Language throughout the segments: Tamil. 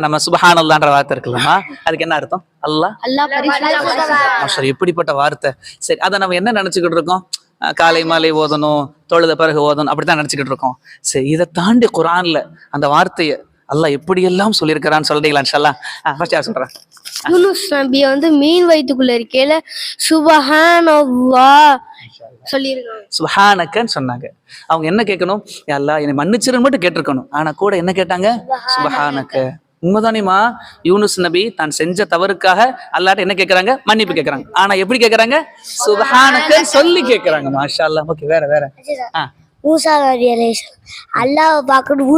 நம்ம சுபஹானல்லான்ற வார்த்தை இருக்குல்லம்மா, அதுக்கு என்ன அர்த்தம்? அல்லாஹ் எப்படிப்பட்ட வார்த்தை. சரி, அதை நம்ம என்ன நினைச்சுக்கிட்டு இருக்கோம்? காலை மாலை ஓதணும், தொழுத பிறகு ஓதணும், அப்படித்தான் நினைச்சுக்கிட்டு இருக்கோம். சரி, இதை தாண்டி குர்ஆன்ல அந்த வார்த்தையை அல்லாஹ் எப்படியெல்லாம் சொல்லியிருக்கிறான்னு சொல்றீங்களா? இன்ஷால்லாஹ் ஃபர்ஸ்ட் யார் சொல்றேன்? யூனுஸ் நபிய மீன் வயிற்றுக்குள்ள இருக்கையில சுபஹானல்லாஹ் சொல்லியிருக்காங்க. சுபஹானக்கன்னு சொன்னாங்க. அவங்க என்ன கேட்கணும்? யா அல்லாஹ் என்னை மன்னிச்சிருன்னு மட்டும் கேட்டிருக்கணும். ஆனா கூட என்ன கேட்டாங்க? சுபஹானக்க. உண்மைதானிமா, யூனுஸ் நபி தான் செஞ்ச தவறுக்காக அல்லாஹ்ட்ட என்ன கேட்கறாங்க? மன்னிப்பு கேட்கறாங்க. ஆனா எப்படி கேட்கறாங்க? சுபஹானக்க சொல்லி கேட்கறாங்க. மாஷா அல்லாஹ். ஓகே, வேற மூசா நபி அலைஹிஸ்ஸலாம் அல்லாஹ்வை பார்க்கணும்,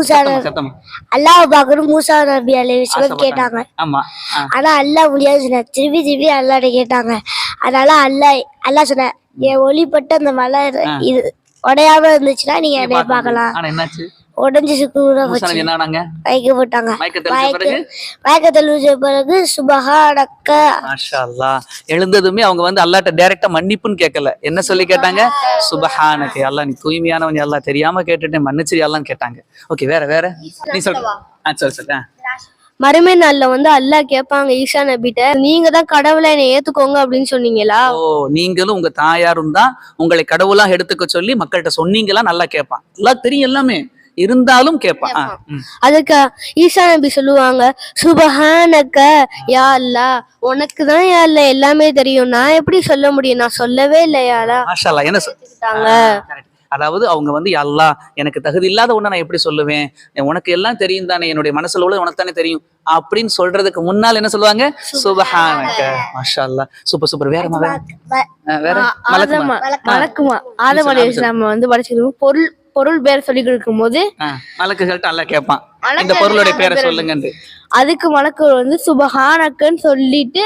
அல்லாஹ்வை பார்க்கணும் மூசா நபி அலைஹிஸ்ஸலாம் கேட்டாங்க. ஆமா. ஆனா அல்லாஹ் முடியாது சொன்னார். திருப்பி அல்லாஹ்ட்ட கேட்டாங்க. அதனால அல்லாஹ் சொன்னார், என் ஒளிப்பட்ட அந்த மலை இது உடையாம இருந்துச்சுன்னா நீங்க என்னை பார்க்கலாம். ஆனா என்னாச்சு? உடஞ்சி சுக்குற மயக்க போட்டாங்க. மயக்க தெளிஞ்ச பிறகு சுபஹானக்க. மாஷா அல்லாஹ். எழுந்ததுமே அவங்க அல்லாஹ்ட்ட டைரக்டா மன்னிப்புன்னு கேட்கல. என்ன சொல்லி கேட்டாங்க? சுபஹானக, அல்லாஹ் நீ தூய்மையானவன், அல்லாஹ் தெரியாம கேட்டுட்டேன், மன்னிச்சிரு அல்லாஹ்னு கேட்டாங்க. ஓகே, வேற நீ சொல்ற. மறுமை நாள்ல அல்லாஹ் கேட்பாங்க ஈசா நபிட்ட, நீங்க தான் கடவுளை என்னை ஏத்துக்கோங்க அப்படின்னு சொன்னீங்களா? ஓ, நீங்களும் உங்க தாயாரும் தான் உங்களை கடவுளா எடுத்துக்க சொல்லி மக்கள்கிட்ட சொன்னீங்களா? நல்லா கேட்பான். அல்லாஹ் தெரியும் எல்லாமே, இருந்தாலும் கேட்பான். அதுக்கு ஈசா நபி சொல்லுவாங்க, சுபஹானக்க யா அல்லாஹ், உனக்கு தான் யா அல்லாஹ் எல்லாமே தெரியும், நான் எப்படி சொல்ல முடியும்? நான் சொல்லவே இல்லையா அல்லாஹ். மாஷா அல்லாஹ். என்ன சொல்லிட்டாங்க? அதாவது அவங்க யா அல்லாஹ் எனக்கு தகுதி இல்லாத ஒண்ணு நான் எப்படி சொல்லுவேன், உனக்கு எல்லாம் தெரியும் தானே, என்னுடைய மனசுல உள்ள உனக்கு தானே தெரியும் அப்படின்னு சொல்றதுக்கு முன்னால் என்ன சொல்லுவாங்க? சுபஹானக. மாஷா அல்லாஹ். சூப்பர். வேற மலக்குமா ஆதம் அலைஹிஸ்ஸலாம் படிச்சிருக்கோம். பொருள் பேர் சொல்லி கொடுக்கும் போது மலக்குகள்ட்ட அல்லாஹ் கேட்பான், இந்த பொருளுடைய பேரை சொல்லுங்க. அதுக்கு மலக்கு சுபஹானக்கன்னு சொல்லிட்டு,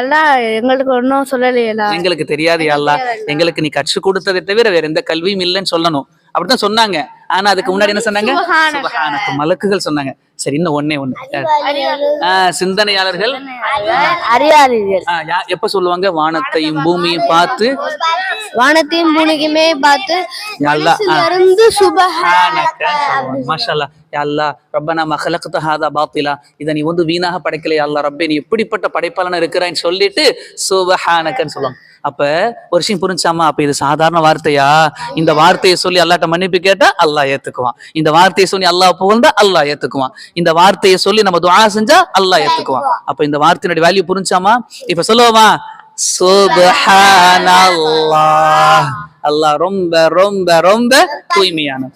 எல்லாம் எங்களுக்கு ஒன்னும் சொல்லலையா, எங்களுக்கு தெரியாது யா அல்லாஹ், எங்களுக்கு நீ கற்றுக் கொடுத்ததை தவிர வேற எந்த கல்வியும் இல்லைன்னு சொல்லணும் அப்படித்தான் சொன்னாங்க. ஆனா அதுக்கு முன்னாடி என்ன சொன்னாங்க? சுபஹானக்க. மலக்குகள் சொன்னாங்க. சரி, இன்னும் ஒண்ணு சிந்தனையாளர்கள், அறிவாளிகள் எப்ப சொல்லுவாங்க? வானத்தையும் பூமியும் பார்த்து, வானத்தையும் பூமிக்குமே பார்த்து மாஷா அல்லாஹ். யா அல்லாஹ் ரப்பனா மா ஹலக்த ஹாதா பாத்திலா, இதை நீ வீணாக படைக்கலையா அல்லாஹ், ரப்பே நீ எப்படிப்பட்ட படைப்பாளனா இருக்கிறான்னு சொல்லிட்டு சுபஹானக்கன்னு சொல்லுவாங்க. அப்ப ஒரு விஷயம் புரிஞ்சாமா? அப்ப இது சாதாரண வார்த்தையா? இந்த வார்த்தையை சொல்லி அல்லாஹ்ட்ட மன்னிப்பு கேட்டா அல்லாஹ் ஏத்துக்குவான். இந்த வார்த்தையை சொல்லி அல்லாஹ் புகழ்ந்தா அல்லாஹ் ஏத்துக்குவான். இந்த வார்த்தையை சொல்லி நம்ம துஆ செஞ்சா அல்லாஹ் ஏத்துக்குவான். அப்ப இந்த வார்த்தையினுடைய வேல்யூ புரிஞ்சாமா? இப்ப சொல்லுவோமா? சுப்ஹானல்லாஹ். அல்லாஹ் ரொம்ப ரொம்ப ரொம்ப தூய்மையானவன்.